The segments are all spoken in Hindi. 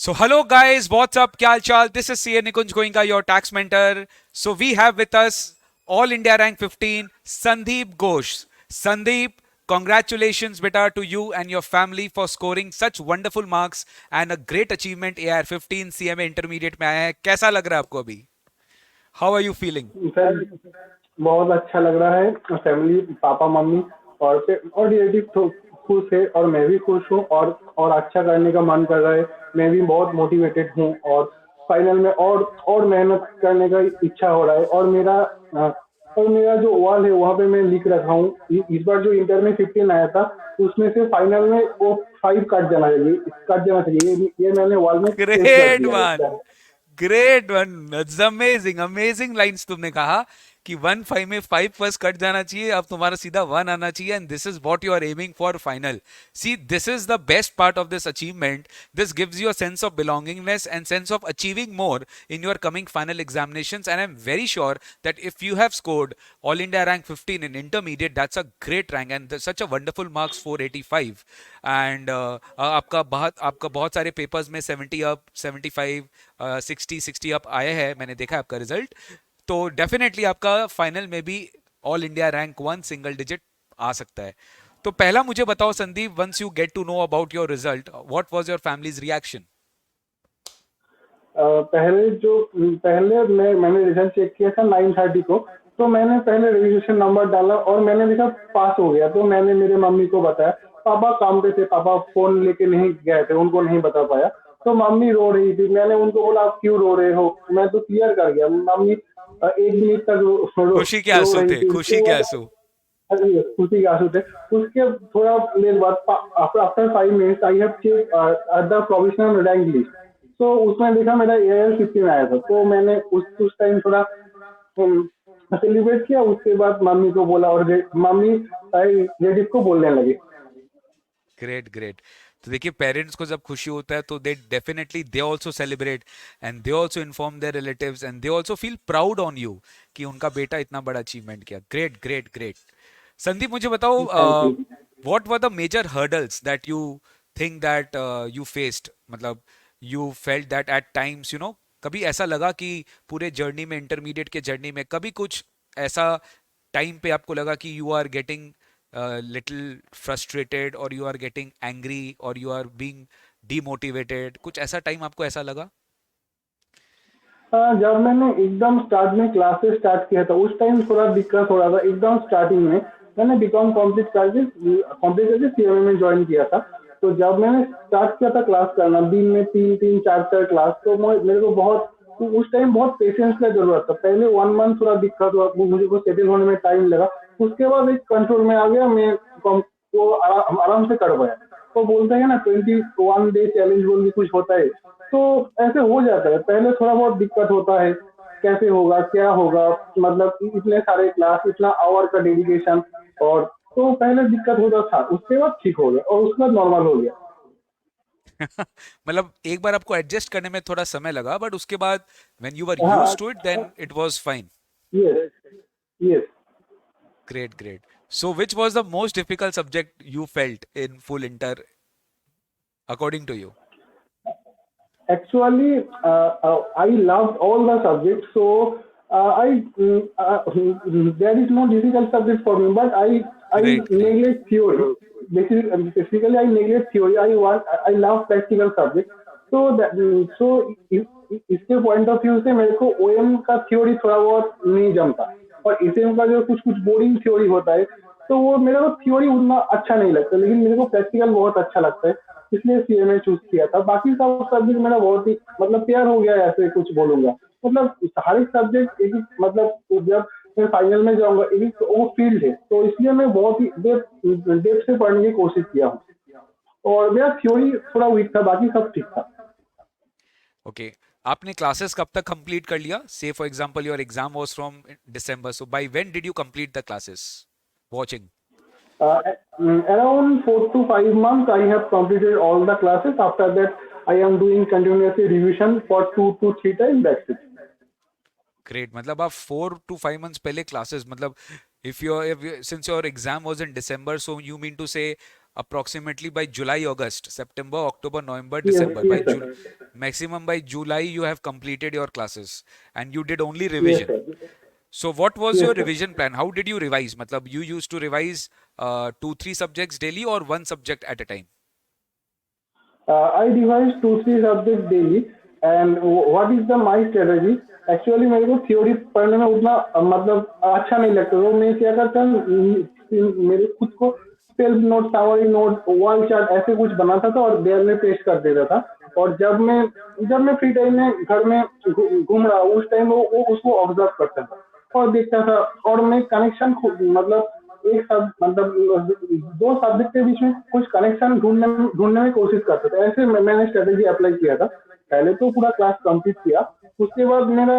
So hello guys, what's up? Kya chal? This is CA Nikunj Goenka, your tax mentor. So we have with us All India Rank 15, Sandeep Ghosh. Sandeep, congratulations beta to you and your family for scoring such wonderful marks and a great achievement. AR 15 CMA Intermediate में आया है. कैसा लग रहा है आपको अभी? How are you feeling? Sir बहुत अच्छा लग रहा है। फैमिली, पापा मम्मी और रिलेटिव तो खुश है और मैं भी खुश हूँ और अच्छा करने का मन कर रहा है। मैं भी बहुत मोटिवेटेड हूँ और फाइनल में और मेहनत करने का इच्छा हो रहा है। और मेरा जो वॉल है वहाँ पे मैं लिख रखा हूँ। इस बार जो इंटर में 15 आया था उसमें से फाइनल में वो 5 कट जाना चाहिए। ये मैंने वॉल में पेस्ट कर ग्रेट दिया है one, sir. Great one, that's amazing, amazing lines तुमने कहा कि 1 5 में 5 फर्स्ट कट जाना चाहिए, अब तुम्हारा सीधा 1 आना चाहिए and this is what you are aiming for final. See, this is the best part of this achievement. This gives you a sense of belongingness and sense of achieving more in your coming final examinations, and I'm very sure that if you have scored all India rank 15 in intermediate, that's a great rank and such a wonderful marks 485. And आपका बहुत सारे पेपर्स में 70 अप, 75, 60 अप आए हैं. मैंने देखा आपका रिजल्ट. तो डेफिनेटली आपका फाइनल में भी all India rank 1 single digit आ सकता है. तो पहला मुझे बताओ Sandeep, once you get to know about your result, what was your family's reaction? पहले मैंने रिजल्ट चेक किया था 9:30 को। तो मैंने पहले रजिस्ट्रेशन नंबर डाला और मैंने देखा पास हो गया। तो मैंने मेरे मम्मी को बताया। पापा काम पे थे, पापा फोन लेके नहीं गए थे, उनको नहीं बता पाया। तो मम्मी रो रही थी। मैंने उनको बोला आप क्यों रो रहे हो, मैं तो क्लियर कर गया। मम्मी 1 मिनट तक खुशी के रो आंसू रही थे, थी। खुशी उसके के बाद आंसू. खुशी के आंसू थे। उसके थोड़ा देर बाद after 5 minutes I have check the provisional rank list. तो उसमें देखा मेरा AL 15 आया था। तो मैंने उस टाइम थोड़ा सेलिब्रेट किया। उसके बाद मम्मी को बोला और मम्मी रिलेटिव को बोलने लगे। Great, great. तो देखिए, पेरेंट्स को जब खुशी होता है तो they definitely they also celebrate and they also inform there relatives and they also feel proud on you कि उनका बेटा इतना बड़ा अचीवमेंट किया. Great, great, great. संदीप, मुझे बताओ, thank you. What were the major hurdles that you think that you faced, मतलब you felt that at times, कभी ऐसा लगा कि पूरे जर्नी में, इंटरमीडिएट के जर्नी में, कभी कुछ ऐसा टाइम पे आपको लगा कि you are getting little frustrated or you are getting angry or you are being demotivated, कुछ ऐसा टाइम आपको ऐसा लगा? जब मैंने एकदम स्टार्ट में क्लासेस स्टार्ट किया था उस टाइम थोड़ा दिक्कत हो रहा था। एकदम स्टार्टिंग में मैंने बीकॉम कंप्लीट करके CMA में ज्वाइन किया था। तो जब मैंने स्टार्ट किया था क्लास करना दिन में 3 3 4 4 क्लास, तो मेरे को बहुत उस टाइम बहुत पेशेंस का जरूरत था। पहले 1 मंथ थोड़ा दिक्कत हुआ, मुझे को सेटल होने में टाइम लगा। उसके बाद एक कंट्रोल में आ गया। मैं वो आराम से कर पाया। तो बोलते हैं ना 21 डे चैलेंज बोल के कुछ होता है। तो ऐसे हो जाता है। पहले थोड़ा बहुत दिक्कत होता है, कैसे होगा क्या होगा, मतलब इतने सारे क्लास, इतना आवर का डेडिकेशन। और तो पहले दिक्कत होता था, उसके बाद ठीक हो गया और उसके बाद नॉर्मल हो गया। मतलब एक बार आपको एडजस्ट करने में थोड़ा समय लगा, बट उसके बाद व्हेन यू वर हाँ। Used to it then it was fine. Yes. Yes. Great, great. So which was the most difficult subject you felt in full inter according to you? Actually, I loved all the subjects, so there is no difficult subject for me. But I great, great. neglect theory. Basically, I neglect theory. I love practical subject. इसके पॉइंट ऑफ व्यू से मेरे को OM का थ्योरी थोड़ा बहुत नहीं जमता। और SM का जो कुछ कुछ बोरिंग थ्योरी होता है, तो वो मेरे को थ्योरी उतना अच्छा नहीं लगता, लेकिन मेरे को प्रैक्टिकल बहुत अच्छा लगता है। इसलिए CMA चूज किया था। बाकी सब सब्जेक्ट मेरा बहुत ही मतलब प्यार हो गया, ऐसे कुछ बोलूंगा। मतलब हर एक सब्जेक्ट एक एक मतलब जब मैं फाइनल में जाऊंगा एक एक वो फील्ड है, तो इसलिए मैं बहुत ही डेप्थ से पढ़ने की कोशिश किया हूँ। और मेरा थ्योरी थोड़ा वीक था, बाकी सब ठीक था। ओके. आपने क्लासेस कब तक कंप्लीट कर लिया? से for example your exam was from December, so by when did you complete the classes watching? Uh, Around 4 to 5 months, I have completed all the classes. After that, I am doing continuously revision for 2 to 3 times. That's it. Great. मतलब आप 4 to 5 months पहले क्लासेस, मतलब if your since your exam was in December, so you mean to say approximately by July, August, September, October, November, Yes, December. By yes, Jul sir. maximum by July, you have completed your classes and you did only Yes, revision. sir. So what was Yes, your sir. revision plan? How did you revise? Matlab, you used to revise two, three subjects daily or one subject at a time? I revise two three subjects daily. And what is the my strategy? Actually मेरे को थ्योरी पढ़ने में उतना मतलब अच्छा नहीं लगता, तो मैं क्या करता हूँ, मेरे खुद को सेल्फ नोट, सावरी नोट, वॉल चार्ट ऐसे कुछ बनाता था और देर में पेस्ट कर देता था। और जब मैं फ्री टाइम में घर में घूम रहा हूँ उस टाइम वो उसको ऑब्जर्व करता था और देखता था। और मैं कनेक्शन मतलब एक सब मतलब दो सब्जेक्ट के बीच में कुछ कनेक्शन ढूंढने में कोशिश करते थे। ऐसे मैंने स्ट्रेटेजी अप्लाई किया था। पहले तो पूरा क्लास कंप्लीट किया, उसके बाद मेरा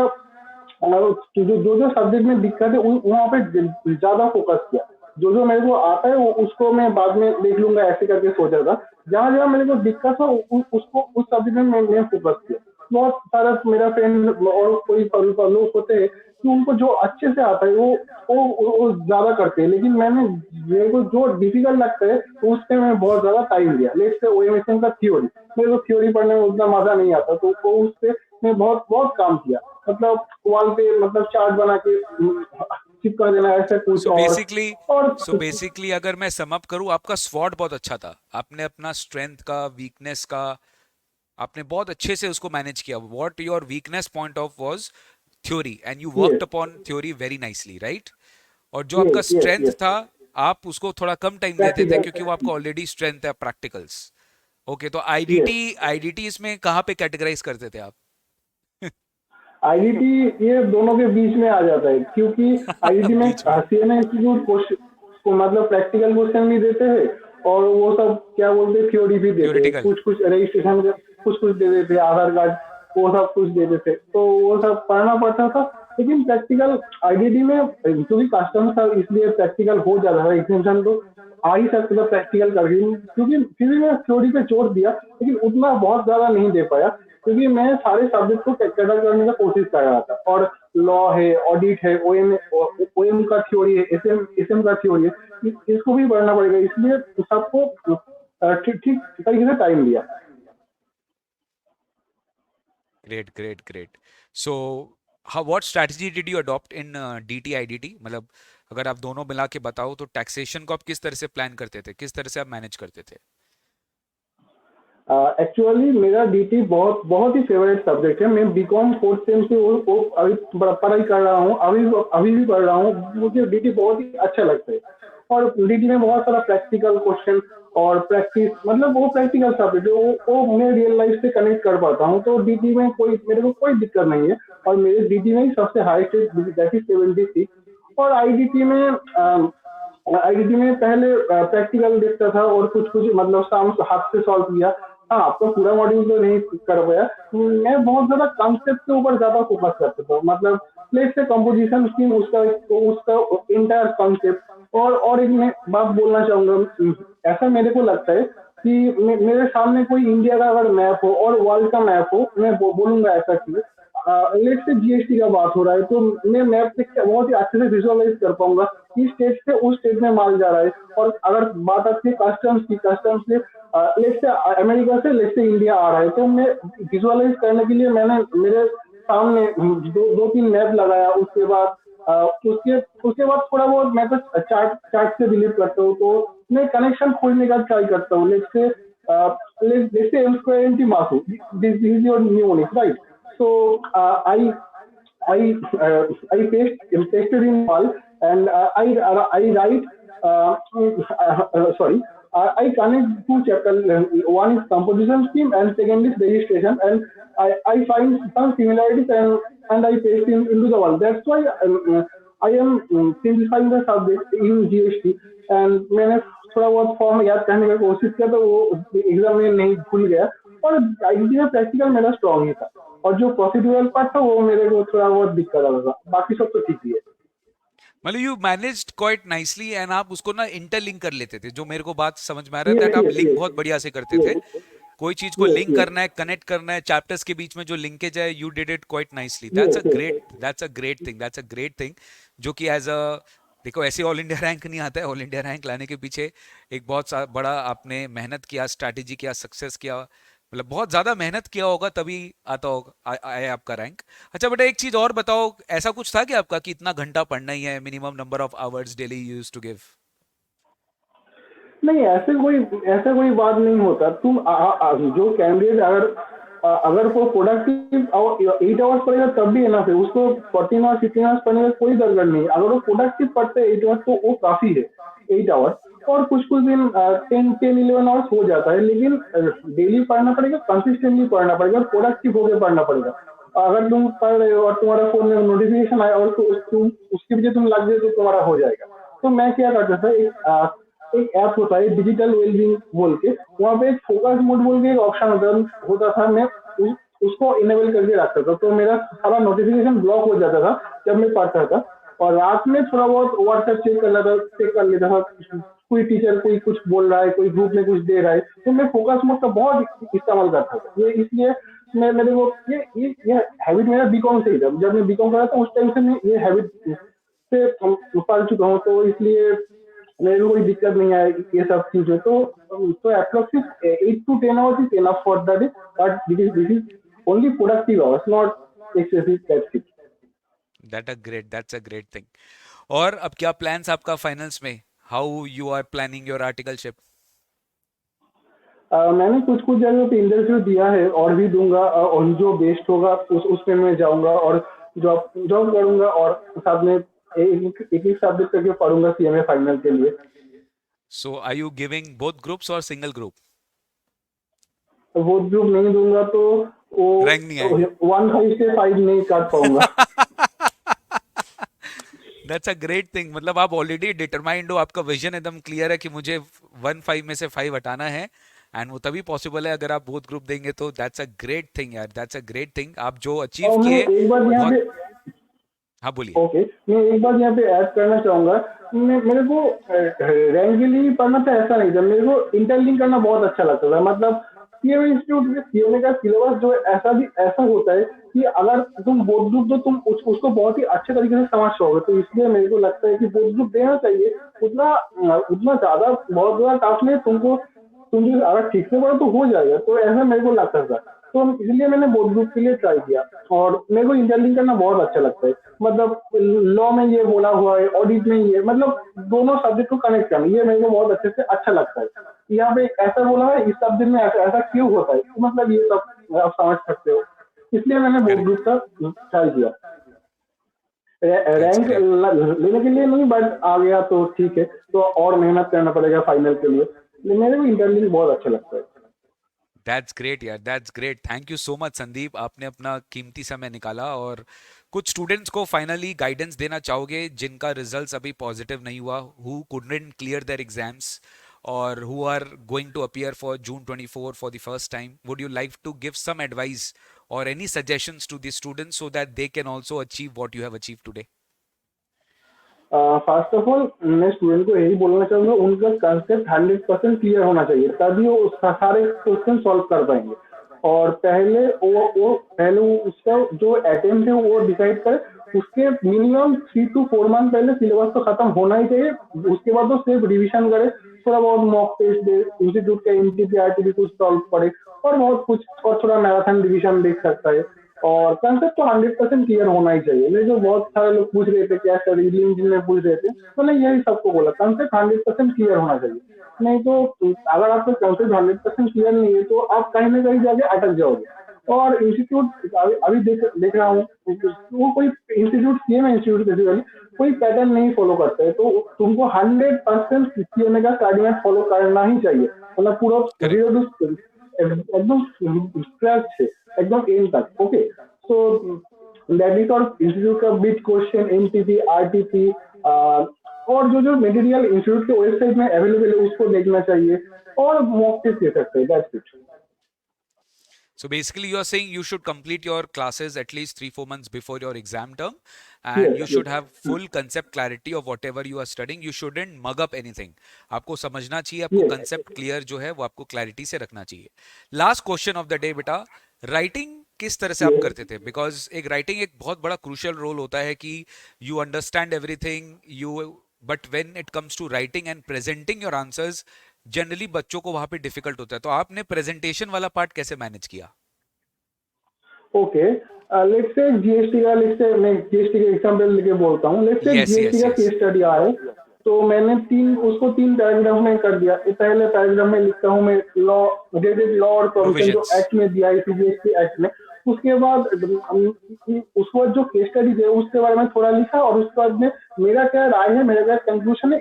जो जो सब्जेक्ट में दिक्कत है वहाँ पे ज्यादा फोकस किया। जो जो मेरे को आता है वो उसको मैं बाद में देख लूंगा ऐसे करके सोचा था। जहाँ जहाँ मेरे को दिक्कत था उसको उस सब्जेक्ट में मैं फोकस किया। बहुत सारा मेरा फ्रेंड और कोई लोग होते हैं कि उनको जो अच्छे से आता है वो ज्यादा करते हैं, लेकिन मेरे को जो डिफिकल्ट लगता है तो उस पे मैं बहुत ज्यादा टाइम दिया। लेट्स से ओएमएसएम का थ्योरी, मेरे को थ्योरी पढ़ने में उतना मजा नहीं आता, तो उस पे मैं बहुत बहुत काम किया। मतलब वॉल पे मतलब चार्ट बना के चिपका देना ऐसा कुछ। सो और बेसिकली और सो बेसिकली अगर मैं सम अप करूं, आपका स्वॉट बहुत अच्छा था। आपने अपना स्ट्रेंथ का, वीकनेस का, आपने बहुत अच्छे से उसको मैनेज किया। What your weakness point of was theory and you worked yes, upon theory very nicely, right? और जो आपका यस, यस, स्ट्रेंथ यस, था, आप उसको थोड़ा कम टाइम देते थे क्योंकि वो प्रैक्टिकल। आपका ऑलरेडी स्ट्रेंथ है, प्रैक्टिकल्स। ओके, तो यस, आईडीटी आईडीटी इसमें कहाँ पे कैटेगराइज करते थे आप? आईडीटी ये दोनों के बीच में आ जाता है, क्योंकि आईडीटी में बीच में सीएमए इंस्टीट्यूट को मतलब प्रैक्टिकल क्वेश्चन भी देते हैं और वो सब क्या बोलते हैं थ्योरी भी देते हैं। थ्योरेटिकल। कुछ कुछ रजिस्ट्रेशन कुछ कुछ दे देते हैं, आधार कार्ड वो सब कुछ दे देते, तो वो सब पढ़ना पड़ता था। लेकिन प्रैक्टिकल आईडीटी में क्योंकि कस्टम था इसलिए प्रैक्टिकल हो जाता था। एग्जामेशन तो आ ही सकता था प्रैक्टिकल करके, क्योंकि फिर भी मैं थ्योरी पे जोर दिया लेकिन उतना बहुत ज्यादा नहीं दे पाया, क्योंकि मैं सारे सब्जेक्ट को कवर करने का कोशिश कर रहा था। और लॉ है, ऑडिट है, ओएम का थ्योरी है, एसएम का थ्योरी है, इसको भी पढ़ना पड़ेगा, इसलिए सबको ठीक ठीक तरीके से टाइम दिया। Great great great. So how what strategy did you adopt in DT IDT? मतलब अगर आप दोनों मिला के बताओ तो टैक्सेशन को आप किस तरह से प्लान करते थे, किस तरह से आप मैनेज करते थे? एक्चुअली मेरा डीटी बहुत बहुत ही फेवरेट सब्जेक्ट है। मैं बीकॉम फोर्थ सेम से वो अभी पढ़ाई कर रहा हूँ, अभी अभी भी पढ़ रहा हूँ। मुझे डीटी बहुत ही अच्छा लगता है। और डीटी में बहुत सारा प्रैक्टिकल क्वेश्चन और प्रैक्टिस, मतलब वो प्रैक्टिकल सब्जेक्ट है, वो मैं रियल लाइफ से कनेक्ट कर पाता हूँ, तो डीटी में कोई मेरे को कोई दिक्कत नहीं है। और मेरे डीटी में ही सबसे हाईएस्ट दैट इज 76। और आईडीटी में पहले प्रैक्टिकल देखता था और कुछ कुछ मतलब शाम हाथ से सॉल्व किया। हाँ, आपका पूरा मॉड्यूल तो नहीं कर पाया। मैं बहुत ज्यादा कॉन्सेप्ट के ऊपर ज्यादा फोकस करता था, मतलब प्लेस से कंपोजिशन स्कीम उसका उसका इंटायर कॉन्सेप्ट। और एक मैं बात बोलना चाहूंगा, ऐसा मेरे को लगता है कि मेरे सामने कोई इंडिया का अगर मैप हो और वर्ल्ड का मैप हो, मैं बोलूंगा ऐसा कि लेट से जीएसटी का बात हो रहा है, तो मैं मैप देख के बहुत ही अच्छे से विजुअलाइज कर पाऊंगा कि स्टेट से उस स्टेट में माल जा रहा है। और अगर बात आती है कस्टम्स की, कस्टम्स से लेट से अमेरिका से लेट से इंडिया आ रहा है, तो मैं विजुअलाइज करने के लिए मैंने मेरे सामने दो तीन मैप लगाया। उसके बाद उसके बाद थोड़ा बहुत मैं तो चार्ट चार्ट से बिलीव करता हूँ, तो मैं कनेक्शन खोजने का ट्राई करता हूँ। Let's say M square into मासू, this is your mnemonic, right? So I pasted in wall, and I write sorry, I connect two chapters. One is composition scheme and second is registration, and I find some similarities, and I paste into the wall. That's why I am simplifying the subject in GST, and मैंने थोड़ा बहुत फॉर्म याद करने की कोशिश किया, तो वो एग्जाम में नहीं भूल गया। और आईटी में प्रैक्टिकल मेरा स्ट्रॉन्ग ही था, और जो प्रोसीड्यूरल पार्ट था वो मेरे को थोड़ा बहुत दिक्कत आ रहा था, बाकी सब तो ठीक ही है। मतलब you managed quite nicely and आप उसको ना इंटरलिंक कर लेते थे, जो मेरे को बात समझ में आ रहा है, यस, दैट आप यस, लिंक यस, बहुत बढ़िया से करते थे। यस, कोई चीज को यस, लिंक यस, करना है, कनेक्ट करना है, चैप्टर्स के बीच में जो लिंकेज है, you did it quite nicely. Yes, yes, that's a great thing, that's a great thing, जो कि एज अ देखो ऐसे ऑल इंडिया रैंक नहीं आता है। ऑल इंडिया रैंक लाने के पीछे एक बहुत बड़ा आपने मेहनत किया, स्ट्रैटेजी किया, सक्सेस किया, मतलब बहुत ज्यादा मेहनत किया होगा तभी आता होगा, आया आपका रैंक। अच्छा बेटा, एक चीज और बताओ, ऐसा कुछ था कि आपका कि इतना घंटा पढ़ना ही है, minimum number of hours daily use to give? नहीं, ऐसे कोई बात नहीं होता। जो कैंडिडेट अगर वो प्रोडक्टिव 8 आवर्स पढ़ेगा तब भी इनफ है, उसको 14 आवर्स 15 आवर्स पढ़ने का कोई दरकार नहीं है। अगर वो प्रोडक्टिव पढ़ते हैं 8 आवर्स तो वो काफी है, 8 आवर्स। और कुछ कुछ दिन 10 10 11 आवर्स हो जाता है, लेकिन डेली पढ़ना पड़ेगा, कंसिस्टेंटली पढ़ना पड़ेगा, प्रोडक्टिव होकर पढ़ना पड़ेगा। अगर तुम पढ़ रहे हो और तुम्हारा फोन में नोटिफिकेशन आया और उसके पीछे तुम लग गए तो तुम्हारा हो जाएगा। तो मैं क्या करता था, एक ऐप होता है डिजिटल वेलबींग बोल के, वहाँ पे एक फोकस मोड बोल के एक ऑप्शन होता था। मैं उसको इनेबल करके रखता था, तो मेरा सारा नोटिफिकेशन ब्लॉक हो जाता था जब मैं पढ़ता था। और रात में थोड़ा बहुत व्हाट्सएप चेक कर लेता था, कोई टीचर कोई कुछ बोल रहा है, कोई ग्रुप में कुछ दे रहा है, तो मैं फोकस मोड का बहुत इस्तेमाल करता था। ये इसलिए मैं मेरे को ये हैबिट मेरा बीकॉम से ही था। जब मैं बीकॉम कर रहा था उस टाइम से मैं ये हैबिट से पाल चुका हूँ, तो इसलिए मेरे को कोई दिक्कत नहीं आए ये सब चीजें। तो approximate 8 to 10 hours is enough for the day, but this is only productive hours, not excessive, that's it. That's a great thing. और अब क्या प्लान्स आपका फाइनल्स में? How you are planning your articleship? मैंने कुछ कुछ जगह पे इंटरव्यू दिया है और भी दूंगा, और जो बेस्ट होगा उसमें मैं जाऊंगा और जॉब जॉब करूंगा, और साथ में एक सब्जेक्ट करके पढ़ूंगा सीएमए फाइनल के लिए। So are you giving both groups or single group? तो वो ग्रुप नहीं दूंगा तो वो रैंक नहीं आएगा? 1 5 से 5 नहीं काट पाऊंगा। That's a great thing. मतलब आप ऑलरेडी डिटरमाइंड हो, आपका विजन एकदम क्लियर है कि मुझे 1 5 में से 5 हटाना है। एंड वो तभी पॉसिबल है अगर आप बोथ ग्रुप देंगे, तो दैट्स अ ग्रेट थिंग यार, दैट्स अ ग्रेट थिंग आप जो अचीव और मैं किए। एक बात यहाँ बहुत। पे हाँ बोलिए। ओके, मैं एक बात यहाँ पे ऐड करना चाहूंगा। मेरे को रैंक के लिए पढ़ना था ऐसा नहीं था, मेरे को इंटरलिंक करना बहुत अच्छा लगता था। मतलब सीएमए इंस्टीट्यूट में सीएमए का सिलेबस जो है ऐसा होता है कि अगर तुम बोर्ड ग्रुप दो, तुम उसको बहुत ही अच्छे तरीके से समझ पाओगे। तो इसलिए मेरे को लगता है कि बोर्ड ग्रुप देना चाहिए। उतना उतना ज्यादा बहुत ज्यादा टफ नहीं है तुमको। तुम जो अगर ठीक से पढ़ो तो हो जाएगा, तो ऐसा मेरे को लगता था। तो इसलिए मैंने बोर्ड ग्रुप के लिए ट्राई किया। और मेरे को इंटरलिंक करना बहुत अच्छा लगता है। मतलब लॉ में ये बोला हुआ है, ऑडिट में ये, मतलब दोनों सब्जेक्ट को कनेक्ट करना, ये मेरे को बहुत अच्छे से अच्छा लगता है। यहाँ पे ऐसा बोला है, इस सब्जेक्ट में ऐसा ऐसा क्यों होता है, तो मतलब ये सब आप समझ सकते हो। इसलिए मैंने बोर्ड करेक्ट। ग्रुप का ट्राई किया। That's rank great. लेने के लिए नहीं, बट आ गया तो ठीक है। तो और मेहनत करना पड़ेगा फाइनल के लिए, लेकिन मेरे को इंटरलिंक बहुत अच्छा लगता है। दैट्स ग्रेट यार, that's great. Thank you so much Sandeep, आपने अपना कीमती समय निकाला। और कुछ स्टूडेंट्स को फाइनली गाइडेंस देना चाहोगे जिनका रिजल्ट्स अभी पॉजिटिव नहीं हुआ, who couldn't clear their exams और who are going to appear for June 24 for the first time? Would you like to give some advice और any suggestions to the students so that they can also achieve what you have achieve today? First of all मैं स्टूडेंट को यही बोलना चाहूंगा, उनका कंसेप्ट 100% क्लियर होना चाहिए, तभी वो सारे क्वेश्चन सॉल्व कर पाएंगे। और पहले वो उसका जो अटेम्प्ट है वो डिसाइड करे। उसके मिनिमम 3 to 4 मंथ पहले सिलेबस तो खत्म होना ही चाहिए। उसके बाद वो सिर्फ रिविजन करे, थोड़ा बहुत मॉक टेस्ट दे, इंस्टीट्यूट के एमटीपी आरटीपी कुछ सॉल्व पढ़े, और बहुत कुछ, और थोड़ा मैराथन डिवीजन देख सकता है। और कंसेप्ट तो 100% क्लियर होना ही चाहिए। मेरे जो बहुत सारे लोग पूछ रहे थे क्या स्टडी लिंक्डइन में पूछ रहे थे, तो मैं यही सबको बोला, कंसेप्ट 100% क्लियर होना चाहिए। नहीं तो अगर आपका कंसेप्ट 100% क्लियर नहीं है तो आप कहीं ना कहीं जाके अटक जाओगे। और इंस्टीट्यूट अभी अभी देख रहा हूँ, वो कोई इंस्टीट्यूट सीएमए इंस्टीट्यूट बेसिकली कोई पैटर्न नहीं फॉलो करता है। तो तुमको 100% सीएमए का गाइडलाइन फॉलो करना ही चाहिए। मतलब पूरा करेक्ट। जीरो टू एकदम स्क्रैच से एकदम एंड तक। ओके, सो दैट इज और इंस्टीट्यूट का बिट क्वेश्चन, एमटीपी आरटीपी, और जो जो मटेरियल इंस्टीट्यूट के वेबसाइट में अवेलेबल है उसको देखना चाहिए, और मॉक टेस्ट दे सकते हैं, that's it. So basically, you are saying you should complete your classes at least 3 4 months before your exam term, and yes you yes. should have full concept clarity of whatever you are studying. You shouldn't mug up anything. आपको समझना चाहिए, आपको यस। concept clear जो है वो आपको clarity से रखना चाहिए। Last question of the day बेटा, writing किस तरह से आप यस। करते थे? बिकॉज एक राइटिंग एक बहुत बड़ा क्रूशियल रोल होता है कि you understand everything, you but when it comes to writing and presenting your answers, generally बच्चों को वहां पे डिफिकल्ट होता है। तो आपने प्रेजेंटेशन वाला पार्ट कैसे मैनेज किया? ओके, लेट्स से जीएसटी का, लेट्स से मैं जीएसटी का एग्जांपल लेके बोलता हूँ। लेट्स से यस जीएसटी यस का यस। केस स्टडी आया है, तो मैंने तीन पैराग्राफ में कर दिया। पहले पैराग्राफ में लिखता हूँ मैं लॉ, रिलेटेड लॉ और प्रोविजन जो प्रोविजंस। एक्ट में दिया है, सीजीएसटी एक्ट में। उसके बाद उसको जो केस स्टडी है उसके बारे में थोड़ा लिखा, और उसके बाद में मेरा क्या राय है, मेरा क्या कंक्लूजन है,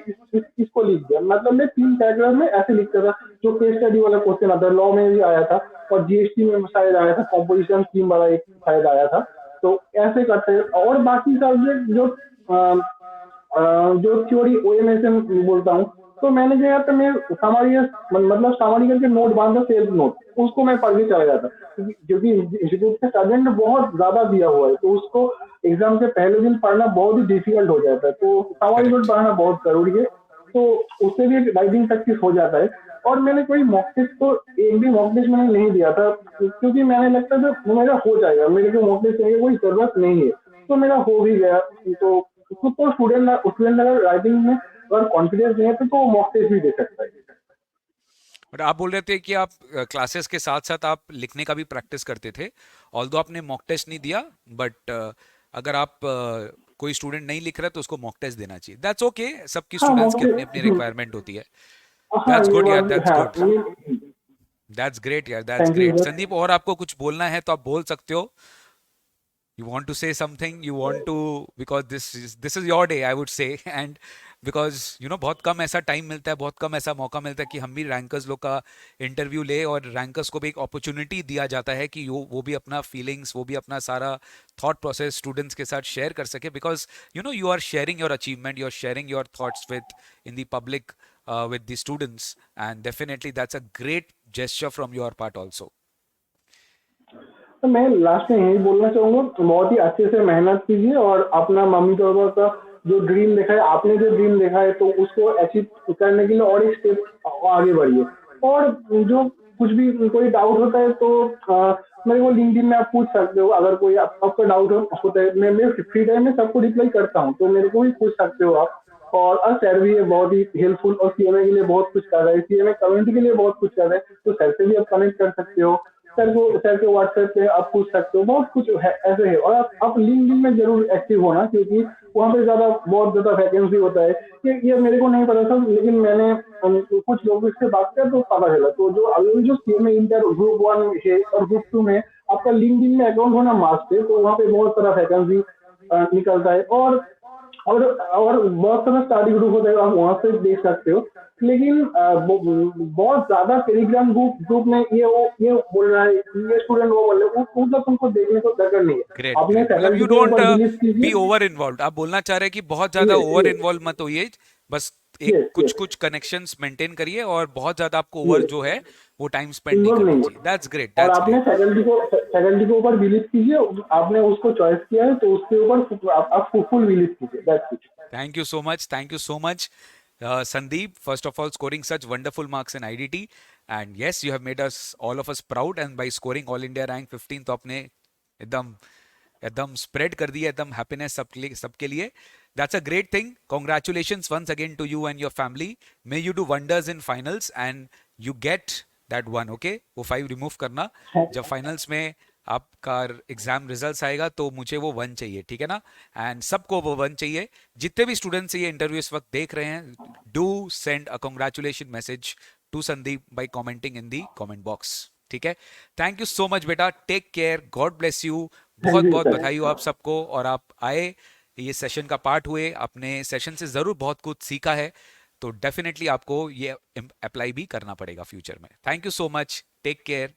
इसको लिख दिया। मतलब मैं 3 पैराग्राफ में ऐसे लिखता था। जो केस स्टडी वाला क्वेश्चन आता है, लॉ में भी आया था और जीएसटी में शायद आया था, कॉम्पोजिशन स्कीम वाला एक शायद आया था। तो ऐसे करते हैं। और बाकी सब्जेक्ट जो थ्योरी ओएमएस में बोलता हूँ, तो मैंने क्या था, मैं सामान्य मतलब सामान्य करके नोट बांधा, सेल्फ नोट उसको मैं पढ़ के चला जाता, क्योंकि इंस्टीट्यूट के सब्जेक्ट बहुत ज्यादा दिया हुआ है, तो उसको एग्जाम के पहले दिन पढ़ना बहुत ही डिफिकल्ट हो जाता है। तो सामान्य नोट करेक्ट। पढ़ना बहुत जरूरी है। तो उससे भी राइटिंग प्रैक्टिस हो जाता है। और मैंने कोई मॉक टेस्ट तो एक भी मॉक टेस्ट मैंने नहीं दिया था, क्योंकि मैंने लगता था मेरा हो जाएगा, मेरे को मॉक टेस्ट देने की कोई जरूरत नहीं है। तो मेरा हो भी गया। तो खुद तो स्टूडेंट अगर राइटिंग में अगर कॉन्फिडेंस नहीं है तो मॉक टेस्ट भी दे सकता है। और आप बोल रहे थे कि आप क्लासेस के साथ साथ आप लिखने का भी प्रैक्टिस करते थे, ऑल्दो आपने मॉक टेस्ट नहीं दिया, बट अगर आप कोई स्टूडेंट नहीं लिख रहा है तो उसको मॉक टेस्ट देना चाहिए। दैट्स ओके, सबकी हाँ, स्टूडेंट्स मॉक की अपनी अपनी टेस्ट। रिक्वायरमेंट होती है। हाँ, दैट्स ये गुड यार, बात भी दैट्स है। गुड। दैट्स ग्रेट यार, that's thank you great. Sir. Sandeep, और आपको कुछ बोलना है तो आप बोल सकते हो। You want to say something, you want to, because this is your day, I would say. And because बहुत कम ऐसा टाइम मिलता है, बहुत कम ऐसा मौका मिलता है कि हम भी रैंकर्स लोग का इंटरव्यू ले, और रैंकर्स को भी एक अपॉर्चुनिटी दिया जाता है कि वो भी अपना फीलिंग्स, वो भी अपना सारा थॉट प्रोसेस स्टूडेंट्स के साथ शेयर कर सके, because you are sharing your achievement, you are sharing your thoughts with in the public, with the students, and definitely that's a great gesture from your part also. तो मैं लास्ट में यही बोलना चाहूंगा, बहुत ही अच्छे से मेहनत कीजिए और अपना मम्मी पापा का जो ड्रीम देखा है, आपने जो ड्रीम देखा है, तो उसको अचीव करने के लिए और एक स्टेप आगे बढ़िए। और जो कुछ भी कोई डाउट होता है तो मेरे को लिंक्डइन में आप पूछ सकते हो। अगर कोई आपका डाउट होता है, मैं फ्री टाइम में सबको रिप्लाई करता हूँ, तो मेरे को भी पूछ सकते हो आप। और सर भी है बहुत ही हेल्पफुल, और सीएमए के लिए बहुत कुछ कर रहे हैं, सीएमए कम्युनिटी के लिए बहुत कुछ कर रहे हैं, तो सर से भी आप कनेक्ट कर सकते हो। सर के व्हाट्सएप पे आप पूछ सकते हो, बहुत कुछ है ऐसे है। और आप लिंक्डइन में जरूर एक्टिव होना, क्योंकि वहाँ पे बहुत ज्यादा वैकेंसी होता है। ये मेरे को नहीं पता था, लेकिन मैंने कुछ लोगों से बात किया तो पता चला। तो जो अभी जो सीएमए इंटर ग्रुप 1 है और ग्रुप 2 में आपका लिंक्डइन में अकाउंट होना मस्ट है, तो वहाँ पे बहुत सारा वैकेंसी निकलता है। और बहुत सारा स्टडी ग्रुप होता है, आप वहां से देख सकते हो। लेकिन बहुत ज्यादा टेलीग्राम ग्रुप में ये बोल रहा है, ये स्टूडेंट वो बोल रहे हैं, मतलब तुमको देखने को दरकार नहीं है। ग्रेट अपने ग्रेट, मतलब फैकल्टी यू के डोंट ऊपर बिलीव बी कीजिए। Over involve. आप बोलना चाह रहे हैं कि बहुत ज्यादा ये ओवर ये इन्वॉल्व मत होइए, बस एक यस कुछ यस कुछ कनेक्शंस मेंटेन करिए, और बहुत ज्यादा आपको ओवर ये जो है वो टाइम स्पेंड नहीं इन्वॉल्व करना नहीं चाहिए। है। दैट्स ग्रेट, और दैट्स आपने ग्रेट। फैकल्टी के ऊपर बिलीव कीजिए। आपने उसको चॉइस किया है, तो उसके ऊपर आप फुल बिलीव कीजिए, that's it. Thank you so much. Thank you so much, Sandeep. First of all, scoring such wonderful marks in IDT, and yes, you have made us all of us proud. And by scoring All India rank 15, तो आपने एकदम एकदम स्प्रेड कर दिया, एकदम हैप्पीनेस सबके लिए। That's a great thing. Congratulations once again to you and your family. May you do wonders in finals and you get that one. Okay, वो 5 रिमूव करना। जब फाइनल्स में आपका एग्जाम रिजल्ट्स आएगा तो मुझे वो 1 चाहिए, ठीक है ना? एंड सबको वो 1 चाहिए। जितने भी स्टूडेंट्स ये इंटरव्यू इस वक्त देख रहे हैं, do send a congratulation message to Sandeep by commenting in the comment box, ठीक है? थैंक यू सो मच बेटा, take care, God bless you. Thank बहुत यू बहुत सर। बधाई हो आप सबको, और आप आए, ये सेशन का पार्ट हुए, अपने सेशन से जरूर बहुत कुछ सीखा है, तो डेफिनेटली आपको ये अप्लाई भी करना पड़ेगा फ्यूचर में। Thank you so much, take care.